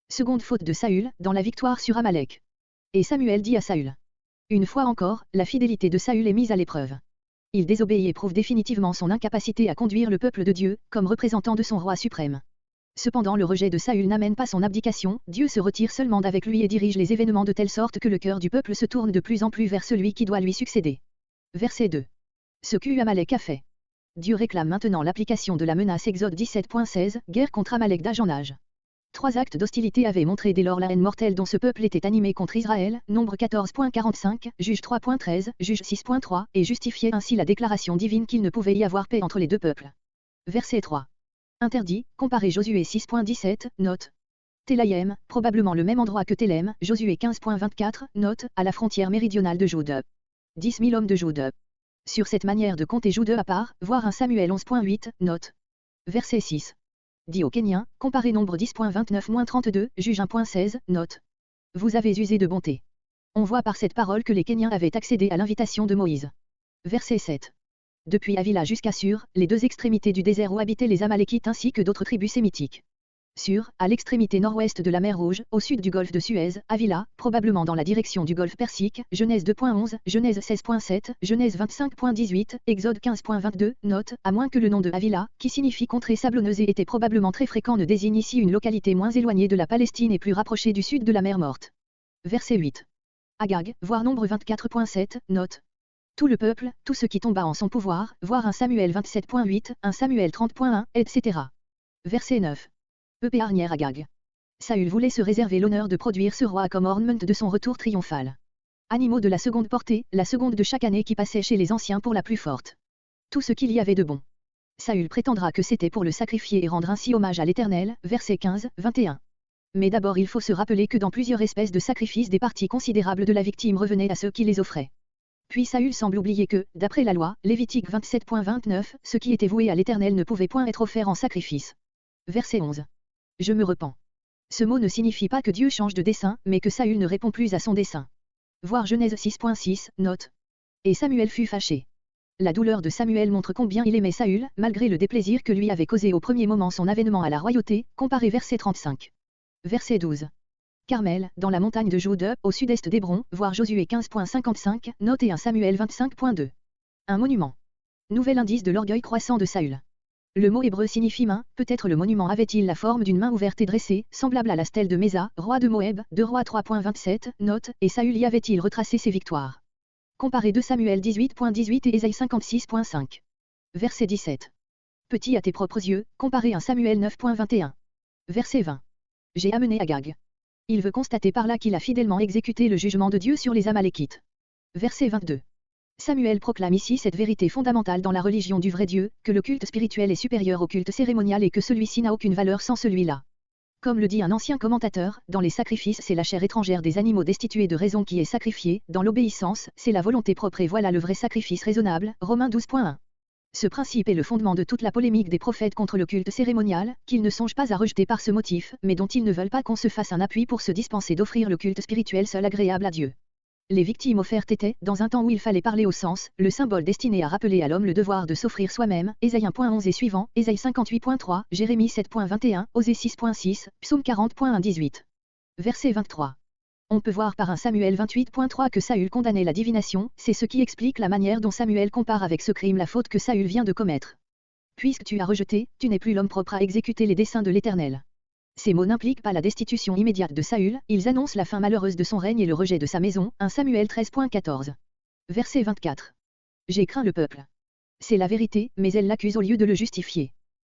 Seconde faute de Saül, dans la victoire sur Amalek. Et Samuel dit à Saül. Une fois encore, la fidélité de Saül est mise à l'épreuve. Il désobéit et prouve définitivement son incapacité à conduire le peuple de Dieu, comme représentant de son roi suprême. Cependant le rejet de Saül n'amène pas son abdication, Dieu se retire seulement d'avec lui et dirige les événements de telle sorte que le cœur du peuple se tourne de plus en plus vers celui qui doit lui succéder. Verset 2. Ce qu'Amalek a fait. Dieu réclame maintenant l'application de la menace Exode 17.16, guerre contre Amalek d'âge en âge. 3 actes d'hostilité avaient montré dès lors la haine mortelle dont ce peuple était animé contre Israël, Nombre 14.45, Juge 3.13, Juge 6.3, et justifiait ainsi la déclaration divine qu'il ne pouvait y avoir paix entre les deux peuples. Verset 3. Interdit, comparé Josué 6.17, note. Télaïm, probablement le même endroit que Télém, Josué 15.24, note, à la frontière méridionale de Jude. 10 000 hommes de Jude. Sur cette manière de compter Jude à part, voir un Samuel 11.8, note. Verset 6. Dit aux Kéniens, comparez Nombre 10.29-32, Juge 1.16, note. Vous avez usé de bonté. On voit par cette parole que les Kéniens avaient accédé à l'invitation de Moïse. Verset 7. Depuis Avila jusqu'à Sur, les 2 extrémités du désert où habitaient les Amalekites ainsi que d'autres tribus sémitiques. Sur, à l'extrémité nord-ouest de la mer Rouge, au sud du golfe de Suez, Avila, probablement dans la direction du golfe Persique, Genèse 2.11, Genèse 16.7, Genèse 25.18, Exode 15.22, note, à moins que le nom de Avila, qui signifie contrée sablonneuse et était probablement très fréquent ne désigne ici une localité moins éloignée de la Palestine et plus rapprochée du sud de la mer Morte. Verset 8. Agag, voir Nombre 24.7, note. Tout le peuple, tout ce qui tomba en son pouvoir, voir un Samuel 27.8, un Samuel 30.1, etc. Verset 9. E.P. Arnière Agag. Saül voulait se réserver l'honneur de produire ce roi comme ornement de son retour triomphal. Animaux de la seconde portée, la seconde de chaque année qui passait chez les anciens pour la plus forte. Tout ce qu'il y avait de bon. Saül prétendra que c'était pour le sacrifier et rendre ainsi hommage à l'Éternel, verset 15, 21. Mais d'abord il faut se rappeler que dans plusieurs espèces de sacrifices des parties considérables de la victime revenaient à ceux qui les offraient. Puis Saül semble oublier que, d'après la loi, Lévitique 27.29, ce qui était voué à l'Éternel ne pouvait point être offert en sacrifice. Verset 11. Je me repens. Ce mot ne signifie pas que Dieu change de dessein, mais que Saül ne répond plus à son dessein. Voir Genèse 6.6, note. Et Samuel fut fâché. La douleur de Samuel montre combien il aimait Saül, malgré le déplaisir que lui avait causé au premier moment son avènement à la royauté, comparé verset 35. Verset 12. Carmel, dans la montagne de Jude, au sud-est d'Hébron, voir Josué 15.55, note et 1 Samuel 25.2. Un monument. Nouvel indice de l'orgueil croissant de Saül. Le mot hébreu signifie main, peut-être le monument avait-il la forme d'une main ouverte et dressée, semblable à la stèle de Mésa, roi de Moab, 2 Rois 3.27, note, et Saül y avait-il retracé ses victoires. Comparé 2 Samuel 18.18 et Ésaïe 56.5. Verset 17. Petit à tes propres yeux, comparé 1 Samuel 9.21. Verset 20. J'ai amené Agag. Il veut constater par là qu'il a fidèlement exécuté le jugement de Dieu sur les Amalékites. Verset 22. Samuel proclame ici cette vérité fondamentale dans la religion du vrai Dieu, que le culte spirituel est supérieur au culte cérémonial et que celui-ci n'a aucune valeur sans celui-là. Comme le dit un ancien commentateur, dans les sacrifices c'est la chair étrangère des animaux destitués de raison qui est sacrifiée, dans l'obéissance, c'est la volonté propre et voilà le vrai sacrifice raisonnable, Romains 12.1. Ce principe est le fondement de toute la polémique des prophètes contre le culte cérémonial, qu'ils ne songent pas à rejeter par ce motif, mais dont ils ne veulent pas qu'on se fasse un appui pour se dispenser d'offrir le culte spirituel seul agréable à Dieu. Les victimes offertes étaient, dans un temps où il fallait parler au sens, le symbole destiné à rappeler à l'homme le devoir de s'offrir soi-même, Ésaïe 1.11 et suivant, Ésaïe 58.3, Jérémie 7.21, Osée 6.6, Psaume 40.1-18. Verset 23. On peut voir par 1 Samuel 28.3 que Saül condamnait la divination, c'est ce qui explique la manière dont Samuel compare avec ce crime la faute que Saül vient de commettre. Puisque tu as rejeté, tu n'es plus l'homme propre à exécuter les desseins de l'Éternel. Ces mots n'impliquent pas la destitution immédiate de Saül, ils annoncent la fin malheureuse de son règne et le rejet de sa maison, 1 Samuel 13.14. Verset 24. J'ai craint le peuple. C'est la vérité, mais elle l'accuse au lieu de le justifier.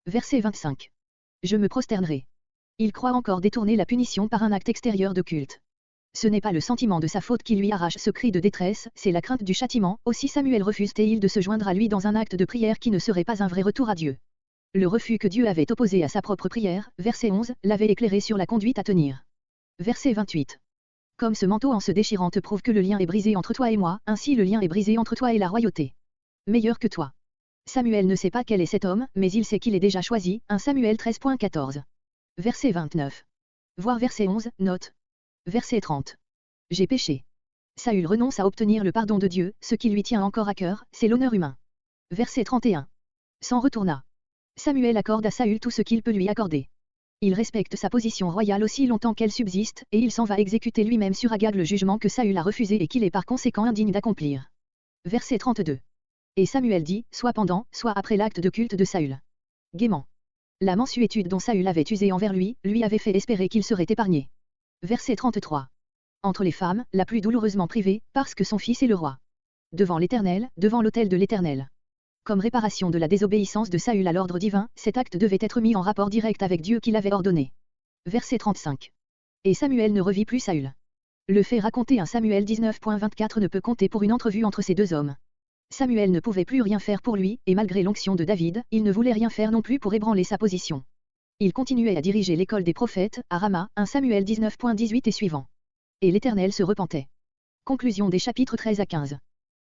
Verset 25. Je me prosternerai. Il croit encore détourner la punition par un acte extérieur de culte. Ce n'est pas le sentiment de sa faute qui lui arrache ce cri de détresse, c'est la crainte du châtiment, aussi Samuel refuse-t-il de se joindre à lui dans un acte de prière qui ne serait pas un vrai retour à Dieu. Le refus que Dieu avait opposé à sa propre prière, verset 11, l'avait éclairé sur la conduite à tenir. Verset 28. Comme ce manteau en se déchirant te prouve que le lien est brisé entre toi et moi, ainsi le lien est brisé entre toi et la royauté. Meilleur que toi. Samuel ne sait pas quel est cet homme, mais il sait qu'il est déjà choisi, 1 Samuel 13.14. Verset 29. Voir verset 11, note. Verset 30. J'ai péché. Saül renonce à obtenir le pardon de Dieu, ce qui lui tient encore à cœur, c'est l'honneur humain. Verset 31. S'en retourna. Samuel accorde à Saül tout ce qu'il peut lui accorder. Il respecte sa position royale aussi longtemps qu'elle subsiste, et il s'en va exécuter lui-même sur Agag le jugement que Saül a refusé et qu'il est par conséquent indigne d'accomplir. Verset 32. Et Samuel dit, soit pendant, soit après l'acte de culte de Saül. Gaiement. La mansuétude dont Saül avait usé envers lui avait fait espérer qu'il serait épargné. Verset 33. Entre les femmes, la plus douloureusement privée, parce que son fils est le roi. Devant l'Éternel, devant l'autel de l'Éternel. Comme réparation de la désobéissance de Saül à l'ordre divin, cet acte devait être mis en rapport direct avec Dieu qui l'avait ordonné. Verset 35. Et Samuel ne revit plus Saül. Le fait raconté à Samuel 19.24 ne peut compter pour une entrevue entre ces deux hommes. Samuel ne pouvait plus rien faire pour lui, et malgré l'onction de David, il ne voulait rien faire non plus pour ébranler sa position. Il continuait à diriger l'école des prophètes, à Rama, 1 Samuel 19.18 et suivant. Et l'Éternel se repentait. Conclusion des chapitres 13 à 15.